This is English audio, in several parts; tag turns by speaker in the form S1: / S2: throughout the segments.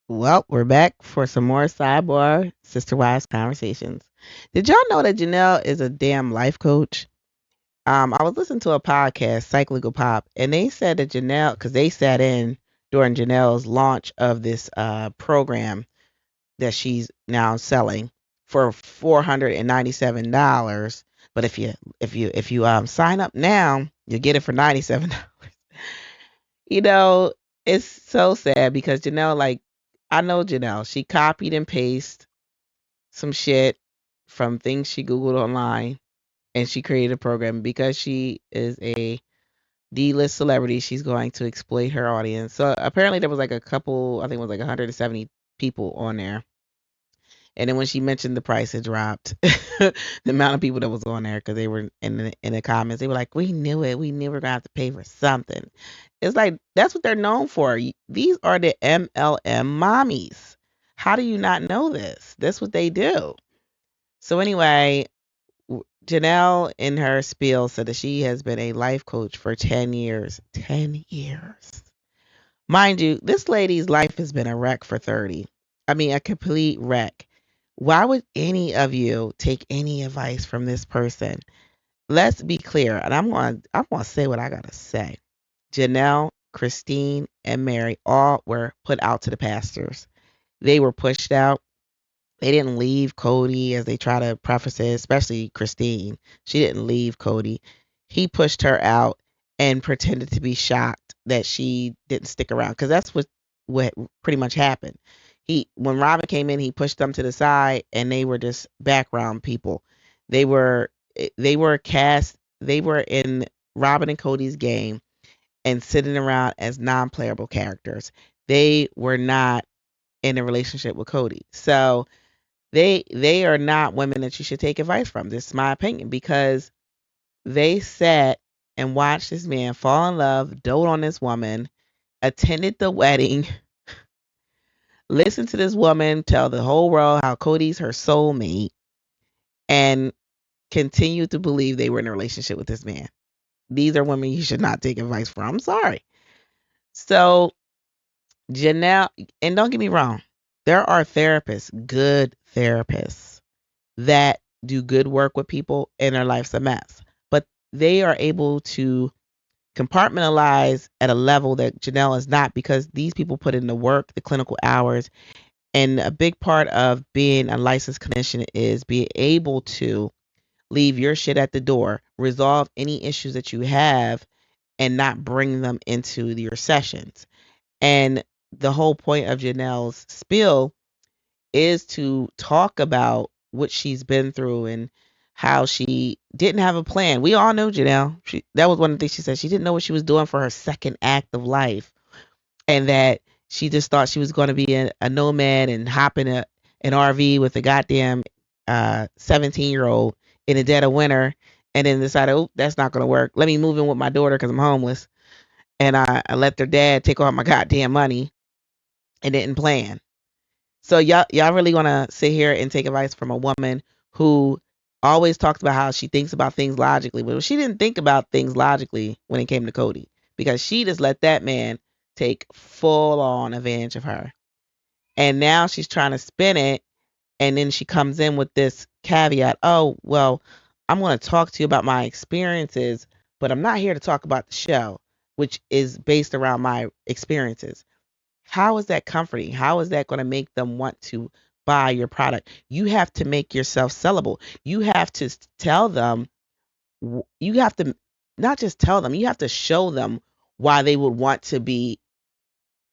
S1: Well, we're back for some more sidebar sister wives conversations. Did y'all know that Janelle is a damn life coach? I was listening to a podcast, Cyclical Pop, and they said that Janelle, because they sat in during Janelle's launch of this program that she's now selling for $497. But if you sign up now, you get it for $97. You know, it's so sad because Janelle, like, I know Janelle. She copied and pasted some shit from things she Googled online and she created a program because she is a D-list celebrity. She's going to exploit her audience. So apparently there was like a couple, I think it was like 170 people on there. And then when she mentioned the price, it dropped. The amount of people that was on there because they were in the comments. They were like, "We knew it. We knew we were gonna have to pay for something." It's like that's what they're known for. These are the MLM mommies. How do you not know this? That's what they do. So anyway, Janelle in her spiel said that she has been a life coach for 10 years. 10 years. Mind you, this lady's life has been a wreck for 30. I mean, a complete wreck. Why would any of you take any advice from this person? Let's be clear, and I'm going to say what I got to say. Janelle, Christine, and Mary all were put out to the pastors. They were pushed out. They didn't leave Cody as they try to preface it, especially Christine. She didn't leave Cody. He pushed her out and pretended to be shocked that she didn't stick around because that's what pretty much happened. He when Robyn came in, he pushed them to the side and they were just background people. They were they were in Robyn and Cody's game and sitting around as non-playable characters. They were not in a relationship with Cody. So they are not women that you should take advice from. This is my opinion because they sat and watched this man fall in love, dote on this woman, attended the wedding, listened to this woman tell the whole world how Cody's her soulmate, and continued to believe they were in a relationship with this man. These are women you should not take advice from. I'm sorry. So Janelle, and don't get me wrong, there are therapists, good therapists that do good work with people and their life's a mess. But they are able to compartmentalize at a level that Janelle is not because these people put in the work, the clinical hours, and a big part of being a licensed clinician is being able to leave your shit at the door, resolve any issues that you have, and not bring them into your sessions. And the whole point of Janelle's spiel is to talk about what she's been through and how she didn't have a plan. We all know Janelle. That was one of the things she said. She didn't know what she was doing for her second act of life, and that she just thought she was going to be a nomad and hop in an RV with a goddamn 17-year-old in the dead of winter, and then decided, oh, that's not going to work. Let me move in with my daughter because I'm homeless, and I let their dad take all my goddamn money and didn't plan. So y'all really want to sit here and take advice from a woman who always talks about how she thinks about things logically, but she didn't think about things logically when it came to Cody because she just let that man take full on advantage of her. And now she's trying to spin it and then she comes in with this caveat, "Oh, well, I'm going to talk to you about my experiences, but I'm not here to talk about the show, which is based around my experiences." How is that comforting? How is that going to make them want to buy your product? You have to make yourself sellable. You have to tell them, you have to not just tell them, you have to show them why they would want to be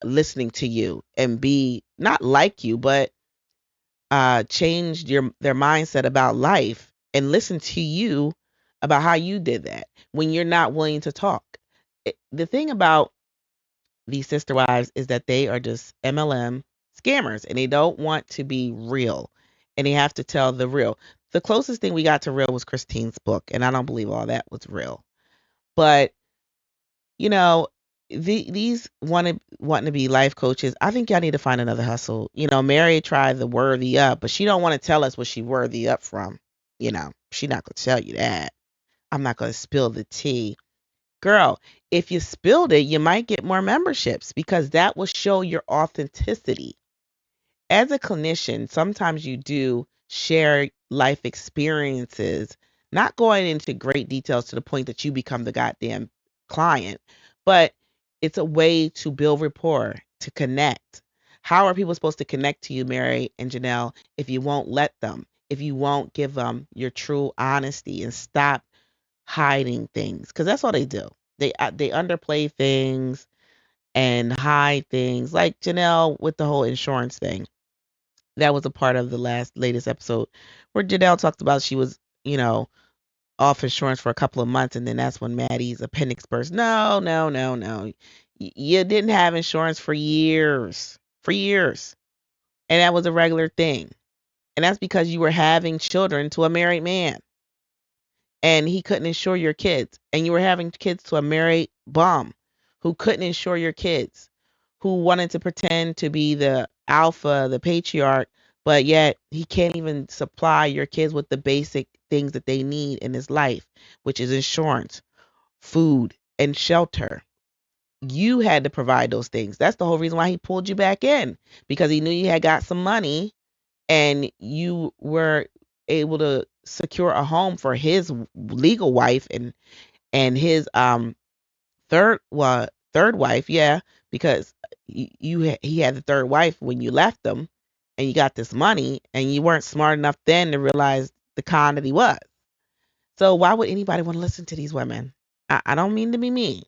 S1: listening to you and be not like you, but change their mindset about life and listen to you about how you did that when you're not willing to talk. The thing about these sister wives is that they are just MLM scammers and they don't want to be real and they have to tell the real. The closest thing we got to real was Christine's book, and I don't believe all that was real. But you know, these wanting to be life coaches, I think y'all need to find another hustle. Mary tried the worthy up, but she don't want to tell us what she worthy up from. She not gonna tell you that. I'm not gonna spill the tea. Girl, if you spilled it, you might get more memberships because that will show your authenticity. as a clinician, sometimes you do share life experiences, not going into great details to the point that you become the goddamn client, but it's a way to build rapport, to connect. How are people supposed to connect to you, Mary and Janelle, if you won't let them, if you won't give them your true honesty and stop hiding things? Because that's all they do. They underplay things and hide things, like Janelle with the whole insurance thing. That was a part of the latest episode where Janelle talked about she was, you know, off insurance for a couple of months, and then that's when Maddie's appendix burst. No, no, no, no. You didn't have insurance for years, and that was a regular thing, and that's because you were having children to a married man, and he couldn't insure your kids, and you were having kids to a married bum who couldn't insure your kids, who wanted to pretend to be the alpha, the patriarch, but yet he can't even supply your kids with the basic things that they need in his life, which is insurance, food, and shelter. You had to provide those things. That's the whole reason why he pulled you back in, because he knew you had got some money and you were able to secure a home for his legal wife and his third wife, yeah, because he had the third wife when you left him, and you got this money, and you weren't smart enough then to realize the con that he was. So why would anybody want to listen to these women? I don't mean to be mean,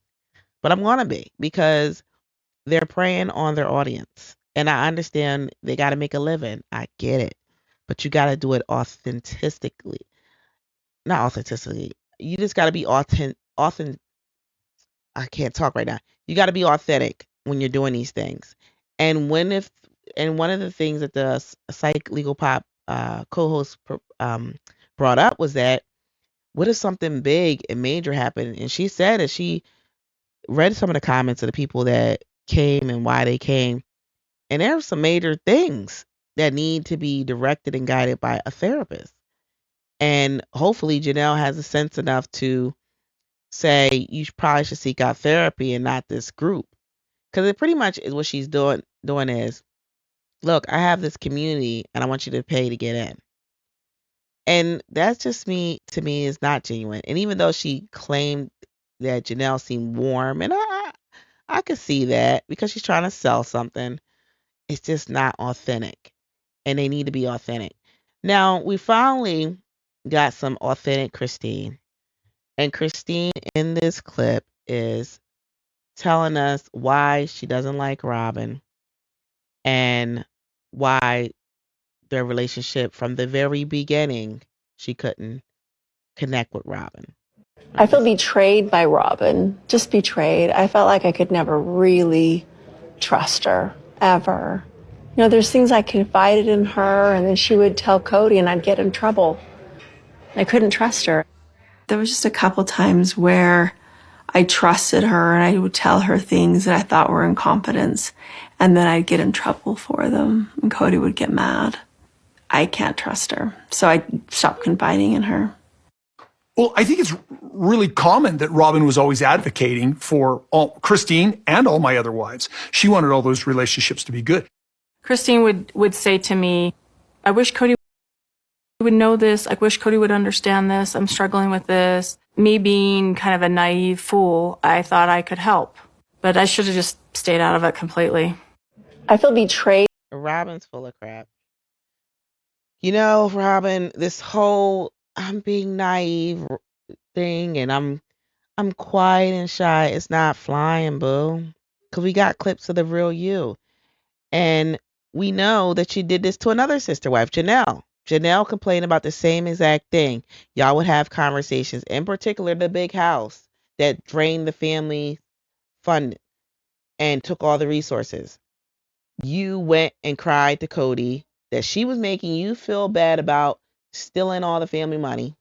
S1: but I'm gonna be, because they're preying on their audience, and I understand they got to make a living. I get it, but you got to do it authentically, not authentically. You just got to be authentic. I can't talk right now. You got to be authentic when you're doing these things. And when if and one of the things that the Psych Legal Pop co-host brought up was that, what if something big and major happened? And she said that she read some of the comments of the people that came and why they came, and there are some major things that need to be directed and guided by a therapist. And hopefully Janelle has a sense enough to say you probably should seek out therapy and not this group. Because it pretty much is what she's doing is, look, I have this community and I want you to pay to get in. And that's just me, to me, is not genuine. And even though she claimed that Janelle seemed warm, and I could see that because she's trying to sell something, it's just not authentic. And they need to be authentic. Now, we finally got some authentic Christine. And Christine in this clip is telling us why she doesn't like Robyn and why their relationship from the very beginning, she couldn't connect with Robyn.
S2: I feel betrayed by Robyn, just betrayed. I felt like I could never really trust her, ever. You know, there's things I confided in her, and then she would tell Cody, and I'd get in trouble. I couldn't trust her. There was just a couple times where I trusted her, and I would tell her things that I thought were in confidence, and then I'd get in trouble for them, and Cody would get mad. I can't trust her, so I stopped confiding in her.
S3: Well, I think it's really common that Robyn was always advocating for Christine and all my other wives. She wanted all those relationships to be good.
S4: Christine would say to me, I wish Cody would know this. I wish Cody would understand this. I'm struggling with this. Me being kind of a naive fool, I thought I could help, but I should have just stayed out of it completely.
S2: I feel betrayed.
S1: Robyn's full of crap. You know, Robyn, this whole I'm being naive thing and I'm quiet and shy, it's not flying, boo. Cause we got clips of the real you. And we know that she did this to another sister wife, Janelle. Janelle complained about the same exact thing. Y'all would have conversations, in particular the big house that drained the family fund and took all the resources. You went and cried to Cody that she was making you feel bad about stealing all the family money.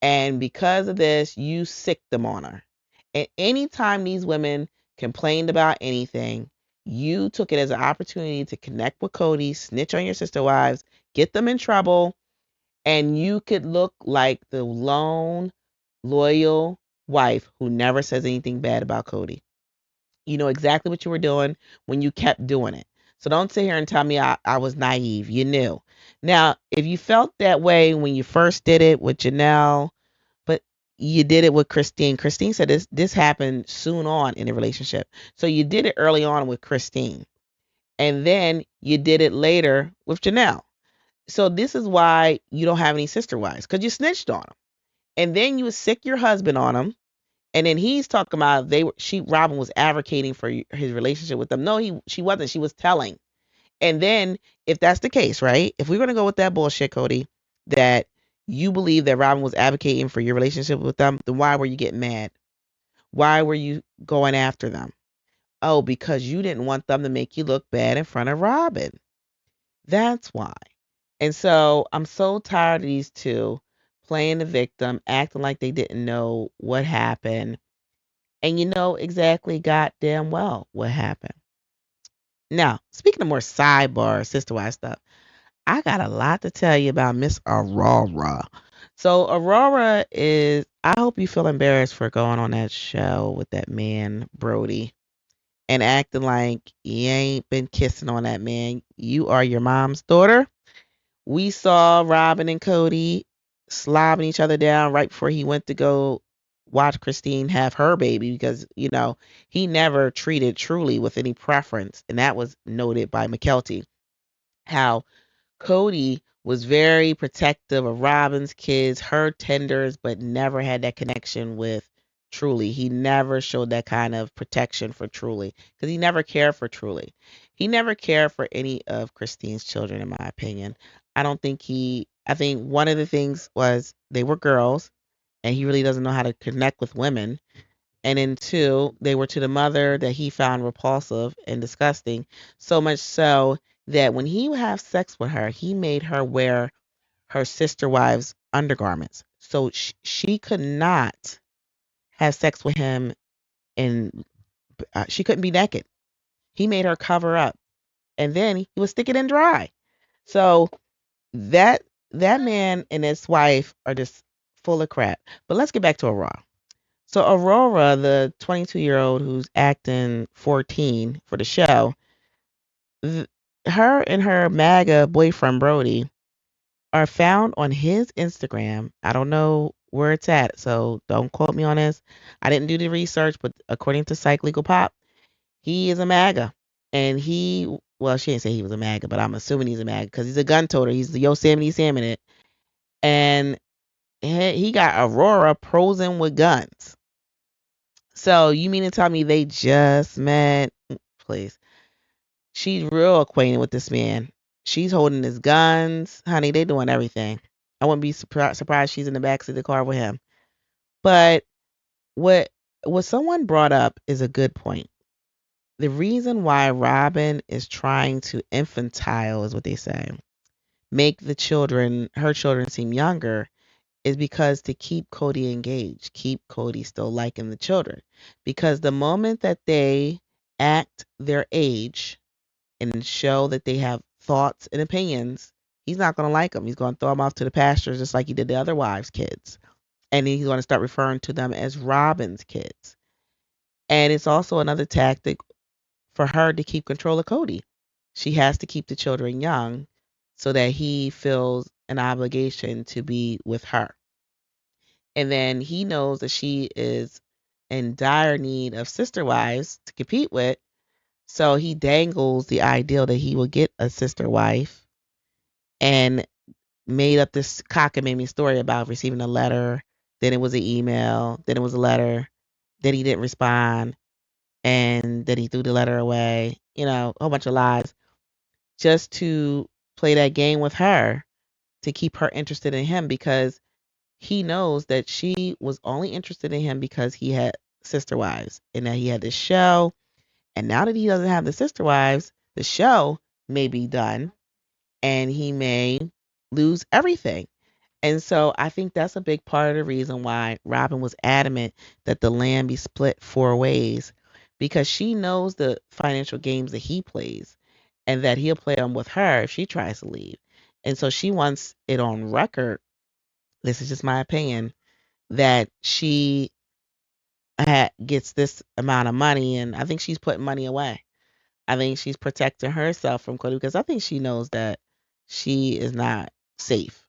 S1: And because of this, you sicked them on her. And anytime these women complained about anything, you took it as an opportunity to connect with Cody, snitch on your sister wives, get them in trouble, and you could look like the lone, loyal wife who never says anything bad about Cody. You know exactly what you were doing when you kept doing it. So don't sit here and tell me I was naive. You knew. Now, if you felt that way when you first did it with Janelle, but you did it with Christine. Christine said this happened soon on in the relationship. So you did it early on with Christine. And then you did it later with Janelle. So this is why you don't have any sister wives, because you snitched on him. And then you sick your husband on him. And then he's talking about Robyn was advocating for his relationship with them. No, she wasn't. She was telling. And then if that's the case, right? If we're gonna go with that bullshit, Cody, that you believe that Robyn was advocating for your relationship with them, then why were you getting mad? Why were you going after them? Oh, because you didn't want them to make you look bad in front of Robyn. That's why. And so I'm so tired of these two playing the victim, acting like they didn't know what happened. And you know exactly goddamn well what happened. Now, speaking of more sidebar, sister wife stuff, I got a lot to tell you about Miss Aurora. So Aurora I hope you feel embarrassed for going on that show with that man, Brody, and acting like you ain't been kissing on that man. You are your mom's daughter. We saw Robyn and Cody slobbing each other down right before he went to go watch Christine have her baby because, he never treated Truly with any preference. And that was noted by McKelty. How Cody was very protective of Robyn's kids, her tenders, but never had that connection with Truly. He never showed that kind of protection for Truly because he never cared for Truly. He never cared for any of Christine's children, in my opinion. I think one of the things was they were girls and he really doesn't know how to connect with women. And then two, they were to the mother that he found repulsive and disgusting. So much so that when he would have sex with her, he made her wear her sister wives' undergarments. So she could not have sex with him and she couldn't be naked. He made her cover up. And then he would stick it in dry. So that that man and his wife are just full of crap. But let's get back to Aurora. So Aurora, the 22-year-old who's acting 14 for the show, her and her MAGA boyfriend Brody are found on his Instagram. I don't know where it's at, so don't quote me on this. I didn't do the research, but according to Psych Legal Pop, he is a MAGA. And well, she didn't say he was a MAGA, but I'm assuming he's a MAGA because he's a gun toter. He's the Yosemite Sam in it. And he got Aurora posing with guns. So you mean to tell me they just met? Please. She's real acquainted with this man. She's holding his guns. Honey, they doing everything. I wouldn't be surprised she's in the backseat of the car with him. But what someone brought up is a good point. The reason why Robyn is trying to infantile is what they say. Make her children seem younger is because to keep Cody engaged, keep Cody still liking the children. Because the moment that they act their age and show that they have thoughts and opinions, he's not going to like them. He's going to throw them off to the pastures just like he did the other wives' kids. And he's going to start referring to them as Robyn's kids. And it's also another tactic for her to keep control of Cody. She has to keep the children young so that he feels an obligation to be with her. And then he knows that she is in dire need of sister wives to compete with. So he dangles the ideal that he will get a sister wife and made up this cockamamie story about receiving a letter. Then it was an email. Then it was a letter. Then he didn't respond. And then he threw the letter away. A whole bunch of lies just to play that game with her to keep her interested in him because he knows that she was only interested in him because he had sister wives and that he had this show. And now that he doesn't have the sister wives, the show may be done and he may lose everything. And so I think that's a big part of the reason why Robyn was adamant that the land be split 4 ways because she knows the financial games that he plays and that he'll play them with her if she tries to leave. And so she wants it on record. This is just my opinion that she gets this amount of money, and I think she's putting money away. I think she's protecting herself from Cody because I think she knows that she is not safe.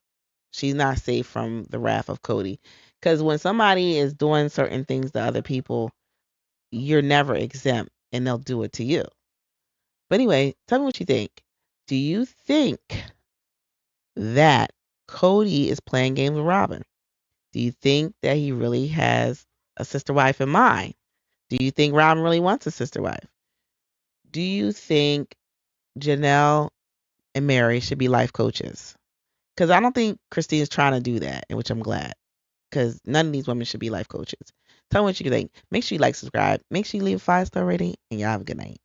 S1: She's not safe from the wrath of Cody. Because when somebody is doing certain things to other people, you're never exempt and they'll do it to you. But anyway, tell me what you think. Do you think that Cody is playing games with Robyn? Do you think that he really has a sister wife in mind? Do you think Robyn really wants a sister wife? Do you think Janelle and Mary should be life coaches? Because I don't think Christine's trying to do that, and which I'm glad. Because none of these women should be life coaches. Tell me what you think. Make sure you like, subscribe. Make sure you leave a 5-star rating, and y'all have a good night.